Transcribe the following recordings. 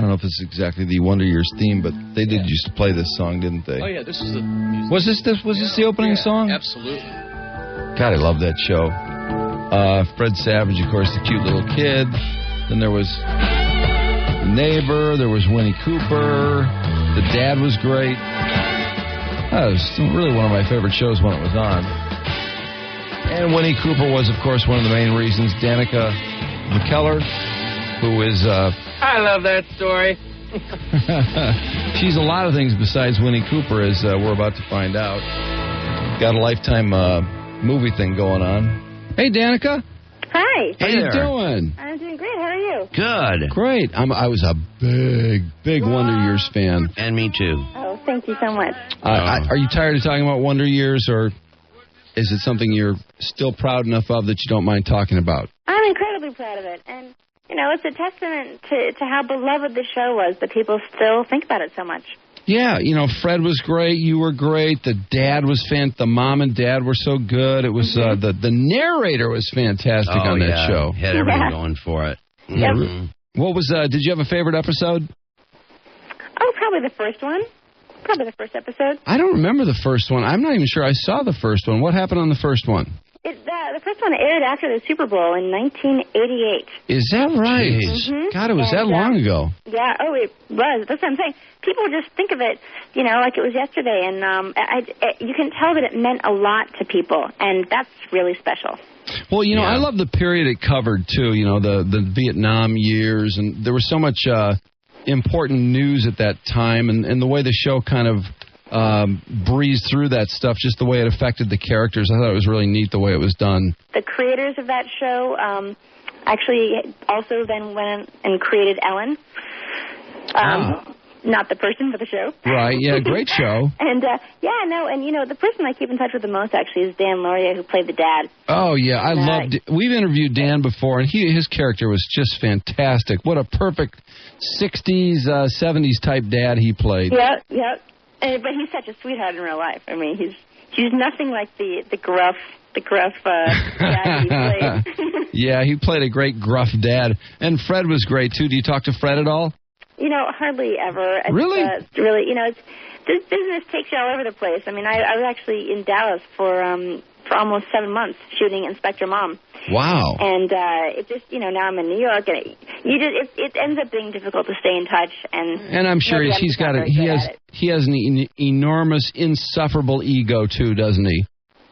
don't know if it's exactly the Wonder Years theme, but they did used to play this song, didn't they? Oh, yeah, this is the music. Was this the opening song? Absolutely. God, I love that show. Fred Savage, of course, the cute little kid. Then there was the neighbor. There was Winnie Cooper. The dad was great. That was really one of my favorite shows when it was on. And Winnie Cooper was, of course, one of the main reasons. Danica McKellar, who is... I love that story. She's a lot of things besides Winnie Cooper, as we're about to find out. Got a Lifetime movie thing going on. Hey, Danica. Hi. How you doing? I'm doing great. How are you? Good. Great. I was a big Wonder Years fan. And me too. Oh, thank you so much. Are you tired of talking about Wonder Years, or is it something you're still proud enough of that you don't mind talking about? I'm incredibly proud of it. And, you know, it's a testament to how beloved the show was that people still think about it so much. Yeah, you know, Fred was great. You were great. The dad was the mom and dad were so good. It was the narrator was fantastic on that show. Had everything going for it. Yep. What was? Did you have a favorite episode? Oh, probably the first one. Probably the first episode. I don't remember the first one. I'm not even sure I saw the first one. What happened on the first one? The first one aired after the Super Bowl in 1988. Is that right? Mm-hmm. God, it was that long ago. Yeah, it was. That's what I'm saying. People just think of it, you know, like it was yesterday, and you can tell that it meant a lot to people, and that's really special. Well, you know, I love the period it covered, too, you know, the Vietnam years, and there was so much important news at that time, and the way the show kind of breezed through that stuff, just the way it affected the characters. I thought it was really neat the way it was done. The creators of that show actually also then went and created Ellen. Not the person, but the show. Right, yeah, great show. And, and, you know, the person I keep in touch with the most, actually, is Dan Lauria, who played the dad. Oh, yeah, I loved... We've interviewed Dan before, and his character was just fantastic. What a perfect 60s, 70s type dad he played. Yep. But he's such a sweetheart in real life. I mean, he's nothing like the gruff dad he played. Yeah, he played a great gruff dad. And Fred was great, too. Do you talk to Fred at all? You know, hardly ever. Really? Really, you know, this business takes you all over the place. I mean, I was actually in Dallas for almost 7 months shooting Inspector Mom. Wow. And it just, you know, now I'm in New York, and it ends up being difficult to stay in touch. And I'm sure he has an enormous, insufferable ego too, doesn't he?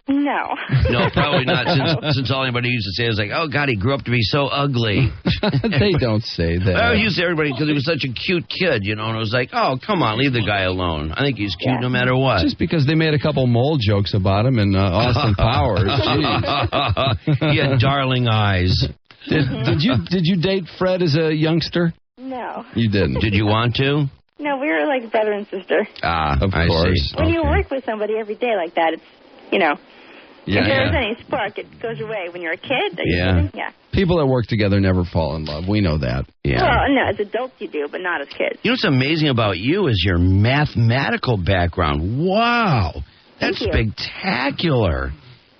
No. No, probably not, since all anybody used to say is like, oh, God, he grew up to be so ugly. They don't say that. I used to everybody because he was such a cute kid, you know, and it was like, oh, come on, leave the guy alone. I think he's cute no matter what. Just because they made a couple mole jokes about him in Austin Powers. Jeez. He had darling eyes. Did you date Fred as a youngster? No. You didn't? Did you want to? No, we were like brother and sister. Of course. When you work with somebody every day like that, it's, you know... Yeah, if there's any spark, it goes away. When you're a kid, yeah. People that work together never fall in love. We know that. Yeah. Well, no, as adults you do, but not as kids. You know what's amazing about you is your mathematical background. Wow. That's spectacular.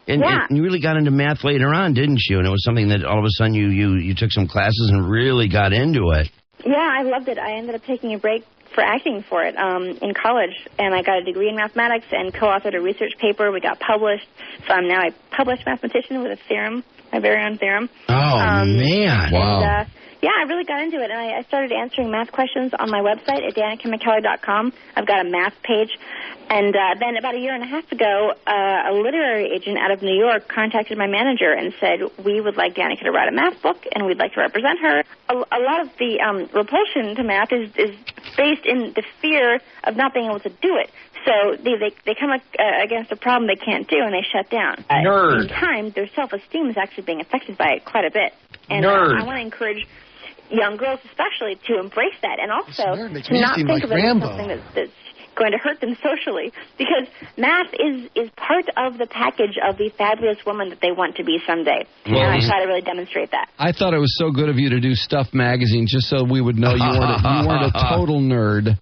And you really got into math later on, didn't you? And it was something that all of a sudden you took some classes and really got into it. Yeah, I loved it. I ended up taking a break for acting for it in college, and I got a degree in mathematics and co-authored a research paper. We got published, so I'm now a published mathematician with a theorem, my very own theorem. Oh, man. Wow. And, I really got into it, and I started answering math questions on my website at DanicaMcKellar.com. I've got a math page. And then about a year and a half ago, a literary agent out of New York contacted my manager and said, we would like Danica to write a math book, and we'd like to represent her. A lot of the repulsion to math is based in the fear of not being able to do it. So they come against a problem they can't do, and they shut down. Nerd. In time, their self-esteem is actually being affected by it quite a bit. And Nerd. I want to encourage young girls especially to embrace that, and also to not think of it as something that's going to hurt them socially, because math is part of the package of the fabulous woman that they want to be someday. Well, and I try to really demonstrate that. I thought it was so good of you to do Stuff Magazine just so we would know you weren't a total nerd.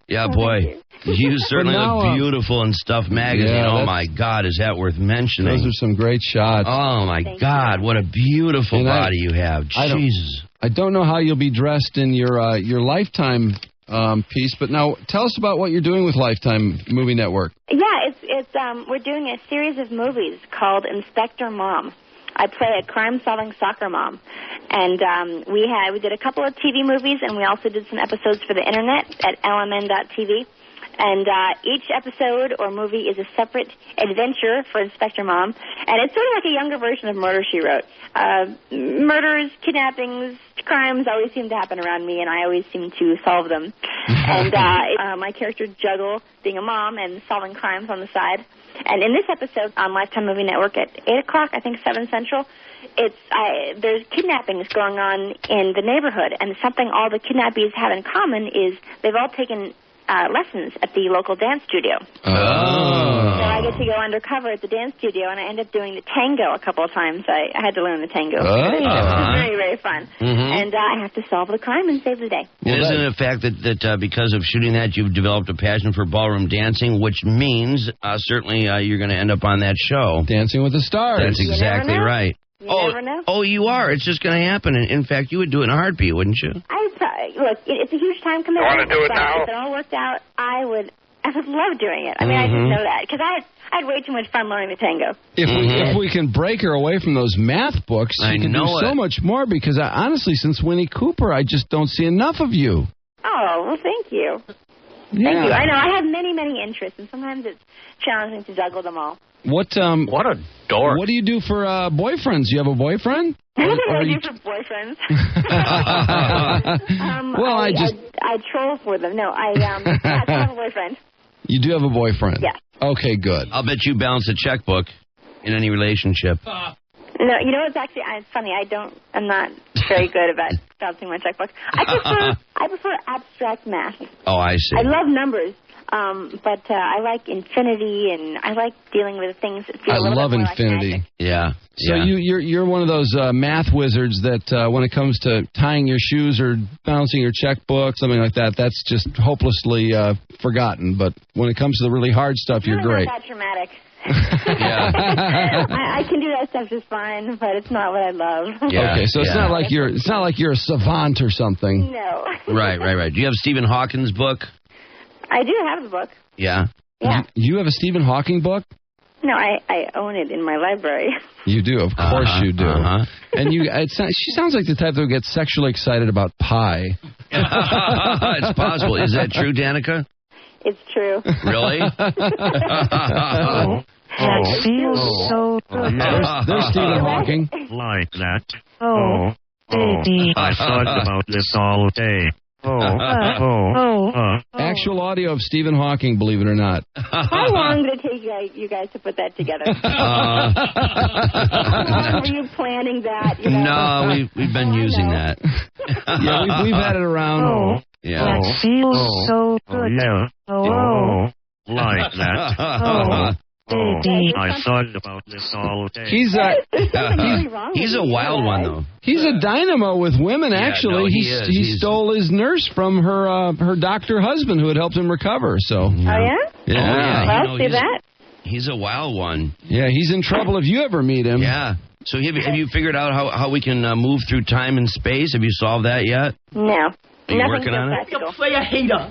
Yeah, boy. You certainly look beautiful in Stuff Magazine. Yeah, oh, my God, is that worth mentioning? Those are some great shots. Oh, my God, what a beautiful body you have. Jesus. I don't know how you'll be dressed in your Lifetime piece, but now tell us about what you're doing with Lifetime Movie Network. Yeah, it's we're doing a series of movies called Inspector Mom. I play a crime-solving soccer mom, and we did a couple of TV movies, and we also did some episodes for the internet at lmn.tv. And each episode or movie is a separate adventure for Inspector Mom, and it's sort of like a younger version of Murder, She Wrote. Murders, kidnappings, crimes always seem to happen around me, and I always seem to solve them. And my characters juggle being a mom and solving crimes on the side. And in this episode on Lifetime Movie Network at 8 o'clock, I think 7 Central, there's kidnappings going on in the neighborhood, and something all the kidnappees have in common is they've all taken lessons at the local dance studio. Oh. So I get to go undercover at the dance studio, and I end up doing the tango a couple of times. I had to learn the tango. Oh. It was very, very fun. And I have to solve the crime and save the day. Well, isn't it a fact that because of shooting that, you've developed a passion for ballroom dancing, which means certainly you're going to end up on that show. Dancing with the Stars. That's exactly right. You never know. Oh, you are. It's just going to happen. In fact, you would do it in a heartbeat, wouldn't you? Look, it's a huge time commitment. Want to do it now? If it all worked out, I would love doing it. I mean, I just know that because I had way too much fun learning the tango. If we can break her away from those math books, she can do so much more. Because honestly, since Winnie Cooper, I just don't see enough of you. Oh, well, thank you. Yeah. Thank you. I know I have many, many interests, and sometimes it's challenging to juggle them all. What a dork. What do you do for boyfriends? You have a boyfriend? What do I do for boyfriends? Well, I troll for them. No, I have a boyfriend. You do have a boyfriend? Yeah. Okay, good. I'll bet you balance a checkbook in any relationship. No, you know what's actually it's funny. I'm not very good about balancing my checkbook. I prefer abstract math. Oh, I see. I love numbers. But I like infinity, and I like dealing with things that feel a little love bit more infinity. Like magic. Yeah. So you're one of those math wizards that when it comes to tying your shoes or balancing your checkbook, something like that, that's just hopelessly forgotten. But when it comes to the really hard stuff, It's you're really great. not that dramatic. Yeah. I can do that stuff just fine, but it's not what I love. Yeah. Okay, so it's not like you're a savant or something. No. Right. Do you have Stephen Hawking's book? I do have the book. Yeah. Yeah. You have a Stephen Hawking book? No, I own it in my library. You do, of course you do. And she sounds like the type that would get sexually excited about pie. It's possible. Is that true, Danica? It's true. Really? That feels so good. There's Stephen Hawking. Like that. Baby. I thought about this all day. Actual audio of Stephen Hawking, believe it or not. How long did it take you guys to put that together? How long were you planning that? No, we've been using that. Yeah, we've had it around. Yeah. That feels so good. Like that. Baby. I thought about this all day. He's a wild one, though. He's a dynamo with women, actually. No, he stole his nurse from her doctor husband who had helped him recover. So. Oh, yeah? Yeah. Well, see that? He's a wild one. Yeah, he's in trouble if you ever meet him. Yeah. So have you figured out how we can move through time and space? Have you solved that yet? No. Are you Nothing working on it? practical. Play a hater.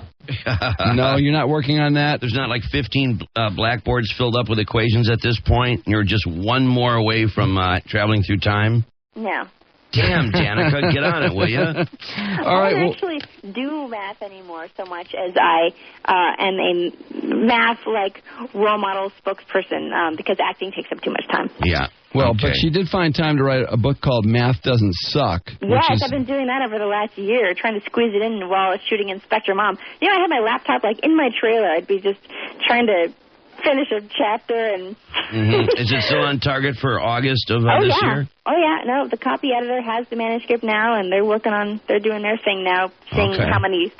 No, you're not working on that? There's not like 15 blackboards filled up with equations at this point? You're just one more away from traveling through time? No. Damn, Danica, get on it, will you? All right. I don't actually do math anymore so much as I am a math-like role model spokesperson because acting takes up too much time. Yeah. Well, but she did find time to write a book called Math Doesn't Suck. Yes, I've been doing that over the last year, trying to squeeze it in while I was shooting Inspector Mom. You know, I had my laptop in my trailer. I'd be just trying to finish a chapter and... Is it still on target for August of this year? Oh, yeah. No, the copy editor has the manuscript now, and they're doing their thing now, seeing how many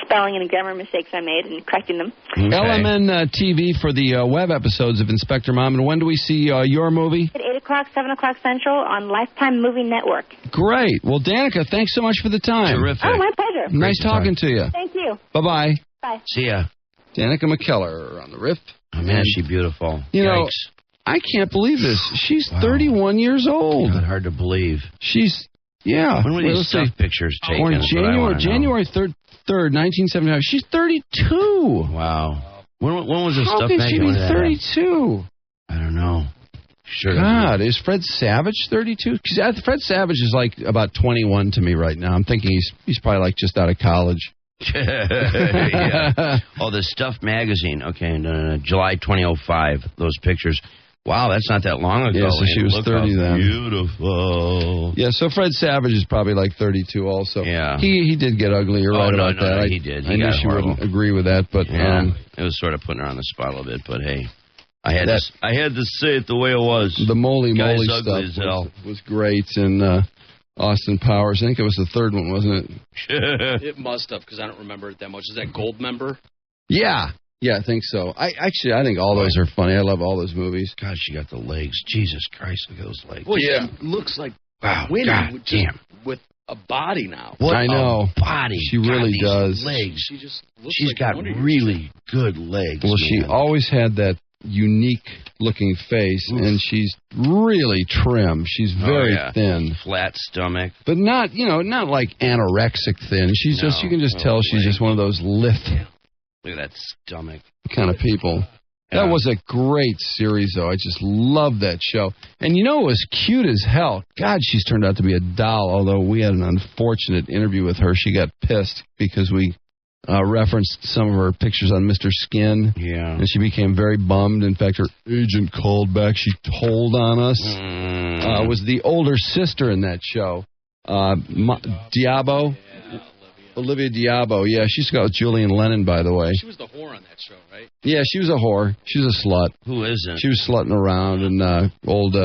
spelling and grammar mistakes I made and correcting them. Okay. LMN TV for the web episodes of Inspector Mom. And when do we see your movie? At 8 o'clock, 7 o'clock Central on Lifetime Movie Network. Great. Well, Danica, thanks so much for the time. Terrific. Oh, my pleasure. Nice talking to you. Thank you. Bye-bye. Bye. See ya. Danica McKellar on the riff. Oh, man, is she beautiful. You know, I can't believe this. She's 31 years old. God, hard to believe. She's Yeah. When were these stuff pictures taken? Or January 3rd, 1975. She's 32. Wow. When was the How stuff can taken? she be 32? I don't know. Sure. God, is Fred Savage 32? Fred Savage is like about 21 to me right now. I'm thinking he's probably like just out of college. Yeah. Oh, the Stuff magazine. Okay, no. July 2005. Those pictures. Wow, that's not that long ago. Yeah, so she was 30 then. Beautiful. Yeah, so Fred Savage is probably like 32 also. Yeah. He did get ugly. You're right about that. No, he did. I knew she wouldn't agree with that, but it was sort of putting her on the spot a little bit. But hey, I had to say it the way it was. The moly stuff was great, and Austin Powers. I think it was the third one, wasn't it? It must have, because I don't remember it that much. Is that Gold Member? Yeah. Yeah, I think so. I think all those are funny. I love all those movies. God, she got the legs. Jesus Christ, look at those legs. Well, yeah. She looks like Winnie with a body now. What I know. A body. She really does. Legs. She just looks She's like got really good legs. Well, she always had that unique-looking face, and she's really trim. She's very thin. Flat stomach. But not like anorexic thin. She's just, you can just tell she's just one of those lithe Look at that stomach. kind of people. Yeah. That was a great series, though. I just love that show. And it was cute as hell. God, she's turned out to be a doll, although we had an unfortunate interview with her. She got pissed because we referenced some of her pictures on Mr. Skin. Yeah. And she became very bummed. In fact, her agent called back. She told on us. Was the older sister in that show. Diabo. Olivia Diabo, yeah, she's got Julian Lennon, by the way. She was the whore on that show, right? Yeah, she was a whore. She was a slut. Who isn't? She was slutting around, and old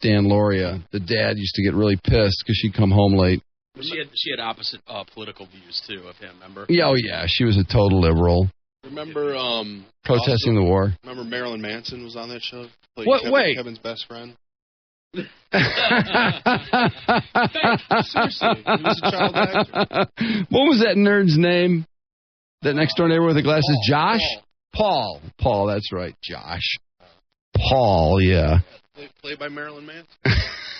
Dan Loria, the dad, used to get really pissed because she'd come home late. She had opposite political views, too, of him, remember? Yeah, oh, yeah, she was a total liberal. Remember... protesting the war. Remember Marilyn Manson was on that show? Wait. Kevin's best friend? Seriously, he was a child actor. What was that nerd's name? That next door neighbor with the glasses? Josh? Paul, that's right, Josh. Paul, yeah. Played by Marilyn Manson.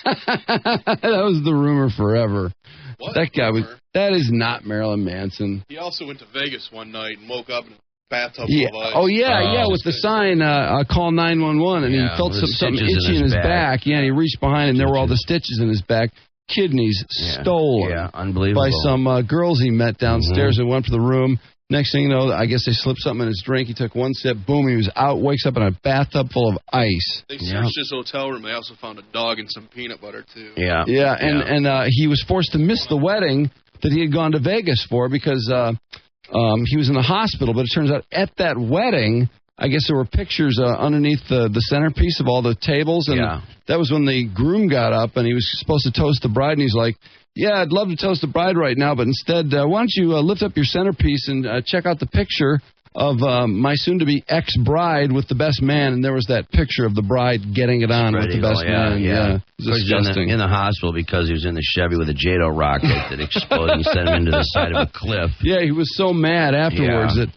That was the rumor forever. What? That is not Marilyn Manson. He also went to Vegas one night and woke up in a bathtub yeah. full of ice. Oh, yeah, with the sign, call 911, and he felt something itchy in his back. Yeah, and he reached behind, and there were all the stitches in his back. Kidneys stolen. Yeah, unbelievable. By some girls he met downstairs and went to the room. Next thing you know, I guess they slipped something in his drink. He took one sip. Boom, he was out, wakes up in a bathtub full of ice. They searched his hotel room. They also found a dog and some peanut butter, too. Yeah, and he was forced to miss the wedding that he had gone to Vegas for because he was in the hospital. But it turns out at that wedding, I guess there were pictures underneath the centerpiece of all the tables. And that was when the groom got up, and he was supposed to toast the bride, and he's like, yeah, I'd love to toast the bride right now, but instead, why don't you lift up your centerpiece and check out the picture of my soon-to-be ex-bride with the best man, and there was that picture of the bride getting it on with the best man. Yeah. It was disgusting. In the hospital because he was in the Chevy with a JATO rocket that exploded and sent him into the side of a cliff. Yeah, he was so mad afterwards that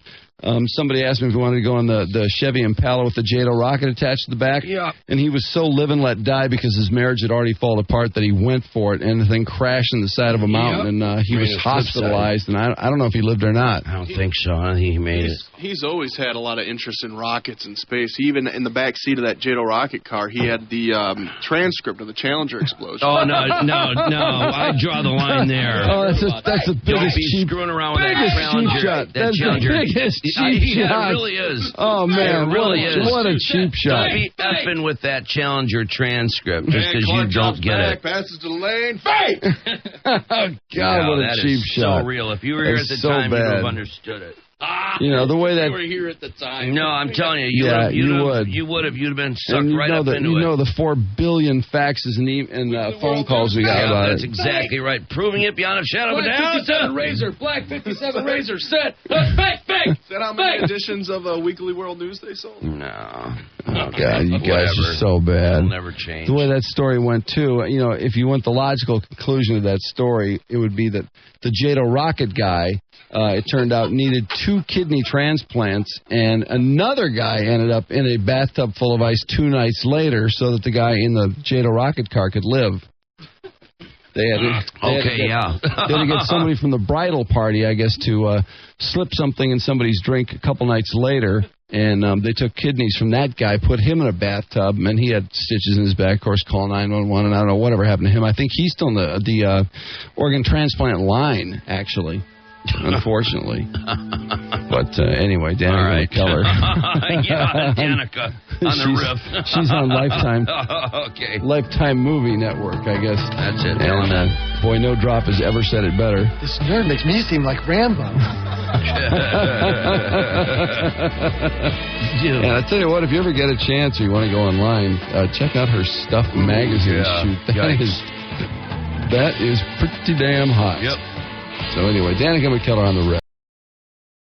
somebody asked him if he wanted to go on the Chevy Impala with the JATO rocket attached to the back. Yeah. And he was so live and let die because his marriage had already fallen apart that he went for it, and the thing crashed in the side of a mountain, and he was hospitalized, and I don't know if he lived or not. I don't think so. I think he made it. He's always had a lot of interest in rockets and space. Even in the back seat of that JATO rocket car, he had the transcript of the Challenger explosion. Oh, no. I draw the line there. Oh, that's the biggest cheap screwing around with that Challenger. Shot. That's the biggest cheap shot. Yeah, it really is. Oh, man. It really is. What a cheap shot. Don't be effing with that Challenger transcript just because you don't get it. Passes to the lane. Fake! Oh, God, what a cheap shot. So real. If you were here at the time, you would have understood it. The way that you were here at the time. No, I'm telling you, you would. You would have. You'd have been sucked right up into it. You know the 4 billion faxes and phone calls we got about it. That's exactly right. Proving it beyond a shadow of a doubt. 57 Razor, Black 57 Razor, set. Fake. Is that how many editions of Weekly World News they sold? No. Oh, God, you guys are so bad. It'll never change. The way that story went, too, if you went the logical conclusion of that story, it would be that the JATO rocket guy, it turned out, needed 2 kidney transplants, and another guy ended up in a bathtub full of ice 2 nights later so that the guy in the JATO rocket car could live. They had to get somebody from the bridal party, I guess, to slip something in somebody's drink a couple nights later. And they took kidneys from that guy, put him in a bathtub, and he had stitches in his back. Of course, call 911, and I don't know whatever happened to him. I think he's still in the organ transplant line, actually, unfortunately. But anyway, Danica McKellar. Danica on the roof. She's on Lifetime. Okay. Lifetime Movie Network, I guess. That's it. And boy, no drop has ever said it better. This nerd makes me seem like Rambo. And I tell you what, if you ever get a chance or you want to go online, check out her Stuff magazine shoot. That is pretty damn hot. Yep. So anyway, Danica McKellar on the rep.